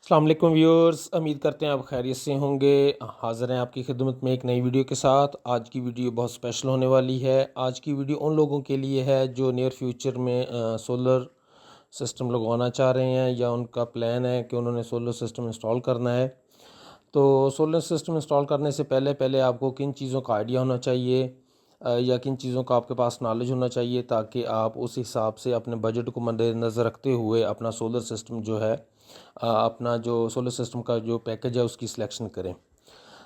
अस्सलाम वालेकुम व्यूअर्स, उम्मीद करते हैं आप खैरियत से होंगे। हाज़िर हैं आपकी खिदमत में एक नई वीडियो के साथ। आज की वीडियो बहुत स्पेशल होने वाली है। आज की वीडियो उन लोगों के लिए है जो नियर फ्यूचर में सोलर सिस्टम लगवाना चाह रहे हैं या उनका प्लान है कि उन्होंने सोलर सिस्टम इंस्टॉल करना है। तो सोलर सिस्टम इंस्टॉल करने से पहले पहले आपको किन चीज़ों का आइडिया होना चाहिए या किन चीज़ों का आपके पास नॉलेज होना चाहिए, ताकि आप उस हिसाब से अपने बजट को मद्देनज़र रखते हुए अपना सोलर सिस्टम जो है अपना जो सोलर सिस्टम का जो पैकेज है उसकी सिलेक्शन करें।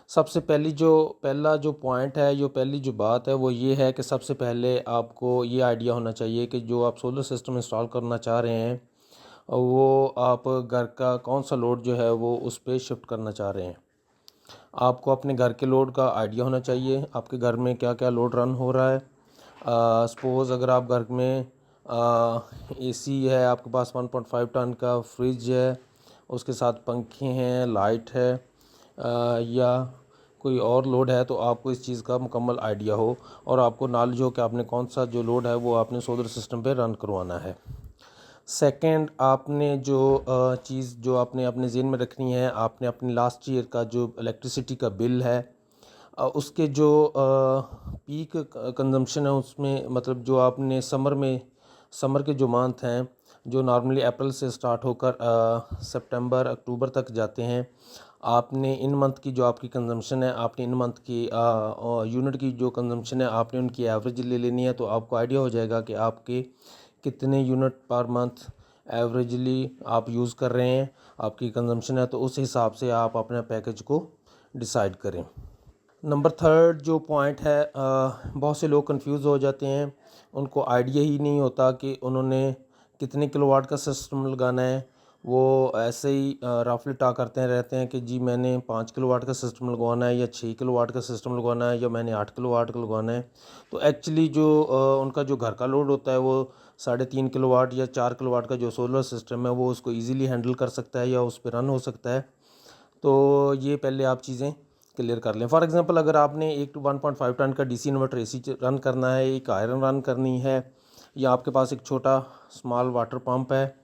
सबसे पहला जो पॉइंट है, जो पहली जो बात है वो ये है कि सबसे पहले आपको ये आइडिया होना चाहिए कि जो आप सोलर सिस्टम इंस्टॉल करना चाह रहे हैं वो आप घर का कौन सा लोड जो है वो उस पर शिफ्ट करना चाह रहे हैं। आपको अपने घर के लोड का आइडिया होना चाहिए, आपके घर में क्या क्या लोड रन हो रहा है। सपोज़ अगर आप घर में एसी है, आपके पास 1.5 टन का फ्रिज है, उसके साथ पंखे हैं, लाइट है या कोई और लोड है, तो आपको इस चीज़ का मुकम्मल आइडिया हो और आपको नॉलेज हो कि आपने कौन सा जो लोड है वो आपने सोलर सिस्टम पे रन करवाना है। सेकंड, आपने जो चीज़ जो आपने अपने ज़हन में रखनी है, आपने अपने लास्ट ईयर का जो इलेक्ट्रिसिटी का बिल है उसके जो पीक कंजम्पशन है उसमें, मतलब जो आपने समर के जो मंथ हैं जो नॉर्मली अप्रैल से स्टार्ट होकर सितंबर अक्टूबर तक जाते हैं, आपने इन मंथ की जो आपकी कंजम्पशन है, आपने इन मंथ की यूनिट की जो कंजम्पशन है आपने उनकी एवरेज ले लेनी है। तो आपको आइडिया हो जाएगा कि आपके कितने यूनिट पर मंथ एवरेजली आप यूज़ कर रहे हैं, आपकी कंजम्पशन है, तो उस हिसाब से आप अपने पैकेज को डिसाइड करें। नंबर थर्ड जो पॉइंट है, बहुत से लोग कंफ्यूज हो जाते हैं, उनको आइडिया ही नहीं होता कि उन्होंने कितने किलोवाट का सिस्टम लगाना है। वो ऐसे ही रफली टाक करते रहते हैं कि जी मैंने 5 किलोवाट का सिस्टम लगवाना है या 6 किलोवाट का सिस्टम लगवाना है या मैंने 8 किलोवाट का लगवाना है। तो एक्चुअली जो उनका जो घर का लोड होता है वो 3.5 किलोवाट या 4 किलोवाट का जो सोलर सिस्टम है वो उसको ईज़िली हैंडल कर सकता है या उस पर रन हो सकता है। तो ये पहले आप चीज़ें क्लियर कर लें। फॉर एग्जांपल, अगर आपने एक 1.5 टन का डीसी इन्वर्टर एसी रन करना है, एक आयरन रन करनी है, या आपके पास एक छोटा स्मॉल वाटर पंप है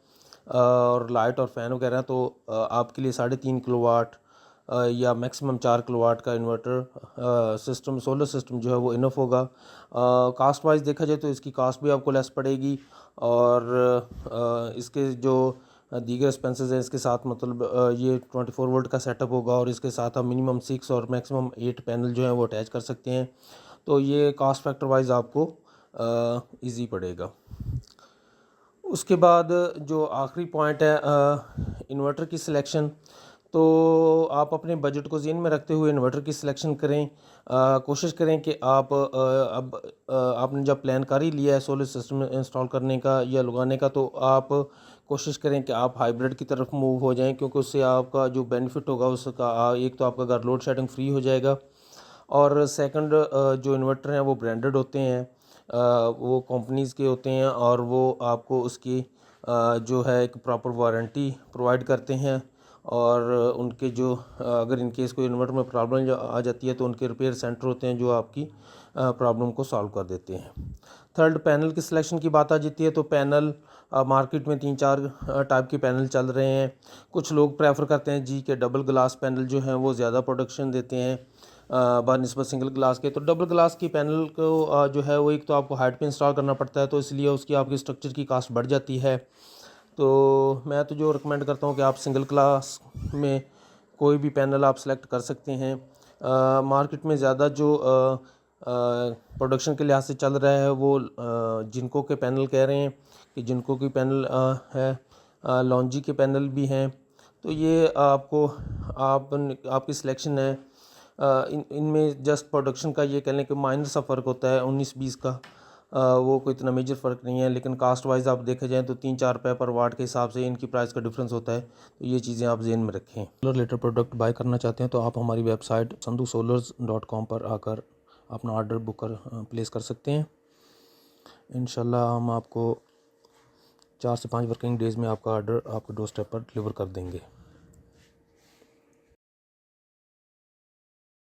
और लाइट और फैन वगैरह, तो आपके लिए 3.5 किलोवाट या मैक्सिमम 4 किलोवाट का इन्वर्टर सिस्टम सोलर सिस्टम जो है वो इनफ होगा। कास्ट वाइज देखा जाए तो इसकी कास्ट भी आपको लेस पड़ेगी और इसके जो दीगर एक्सपेंसेस हैं इसके साथ, मतलब ये 24 वोल्ट का सेटअप होगा और इसके साथ आप मिनिमम 6 और मैक्सिमम 8 पैनल जो हैं वो अटैच कर सकते हैं। तो ये कास्ट फैक्टर वाइज आपको इजी पड़ेगा। उसके बाद जो आखिरी पॉइंट है इन्वर्टर की सिलेक्शन। तो आप अपने बजट को ज़हन में रखते हुए इन्वर्टर की सिलेक्शन करें। कोशिश करें कि आप अब आपने जब प्लान कर ही लिया है सोलर सिस्टम इंस्टॉल करने का या लगाने का, तो आप कोशिश करें कि आप हाइब्रिड की तरफ मूव हो जाएं, क्योंकि उससे आपका जो बेनिफिट होगा उसका एक तो आपका घर लोड शेडिंग फ्री हो जाएगा और सेकंड जो इन्वर्टर हैं वो ब्रांडेड होते हैं, वो कंपनीज़ के होते हैं और वो आपको उसकी जो है एक प्रॉपर वारंटी प्रोवाइड करते हैं और उनके जो अगर इन केस कोई इन्वर्टर में प्रॉब्लम आ जाती है तो उनके रिपेयर सेंटर होते हैं जो आपकी प्रॉब्लम को सॉल्व कर देते हैं। थर्ड, पैनल की सिलेक्शन की बात आ जाती है, तो पैनल मार्केट में 3-4 टाइप के पैनल चल रहे हैं। कुछ लोग प्रेफर करते हैं जी के डबल ग्लास पैनल जो हैं वो ज़्यादा प्रोडक्शन देते हैं बनस्बत सिंगल ग्लास के। तो डबल ग्लास की पैनल को जो है वो एक तो आपको हाइट पे इंस्टॉल करना पड़ता है, तो इसलिए उसकी आपकी स्ट्रक्चर की कास्ट बढ़ जाती है। तो मैं तो जो रिकमेंड करता हूँ कि आप सिंगल ग्लास में कोई भी पैनल आप सेलेक्ट कर सकते हैं। मार्केट में ज़्यादा जो प्रोडक्शन के लिहाज से चल रहा है वो जिनको के पैनल कह रहे हैं कि जिनको की पैनल है, लॉन्जी के पैनल भी हैं। तो ये आपकी सिलेक्शन है। इनमें जस्ट प्रोडक्शन का ये कह लें कि माइनर सा फ़र्क होता है 19-20 का, वो कोई इतना मेजर फ़र्क नहीं है, लेकिन कास्ट वाइज आप देखे जाएँ तो 3-4 रुपये पर वाट के हिसाब से इनकी प्राइस का डिफरेंस होता है। तो ये चीज़ें आप ज़हन में रखें। सोलर रिलेटेड प्रोडक्ट बाय करना चाहते हैं तो आप हमारी वेबसाइट sandhusolars.com पर आकर अपना ऑर्डर बुक कर प्लेस कर सकते हैं। इंशाल्लाह हम आपको 4 से 5 वर्किंग डेज़ में आपका ऑर्डर आपके डोर स्टेप पर डिलीवर कर देंगे।